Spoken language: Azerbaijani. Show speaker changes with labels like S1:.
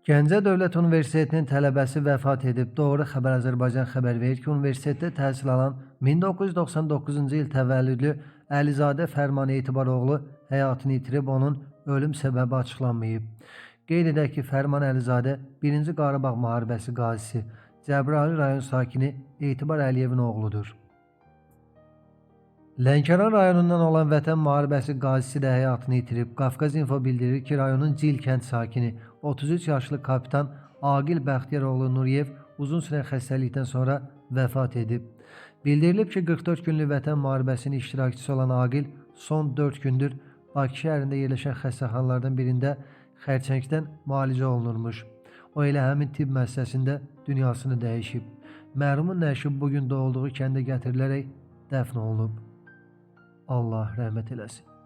S1: Gəncə Dövlət Universitetinin tələbəsi vəfat edib. Doğru xəbər Azərbaycan xəbər verir ki, universitetdə təhsil alan 1999-cu il təvəllüdlü Əlizadə Fərman Etibaroğlu həyatını itirib, onun ölüm səbəbi açıqlanmayıb. Qeyd edək ki, Fərman Əlizadə 1-ci Qarabağ müharibəsi qazisi, Cəbrayıl rayon sakini Etibar Əliyevin oğludur. Lənkəran rayonundan olan Vətən müharibəsi qazisi də həyatını itirib. Qafqaz İnfo bildirir ki, rayonun Cil kənd sakini 33 yaşlı kapitan Aqil Bəxtiyaroğlu Nuriyev uzun sürən xəstəlikdən sonra vəfat edib. Bildirilib ki, 44 günlük Vətən müharibəsinin iştirakçısı olan Aqil son 4 gündür Bakı şəhərində yerləşən xəstəxanalardan birində xərçəngdən müalicə olunurmuş. O elə həmin tibb müəssisəsində dünyasını dəyişib. Mərhumun nəşi bugün doğulduğu kəndə gətirilərək dəfn olunub. Allah rəhmət eləsin.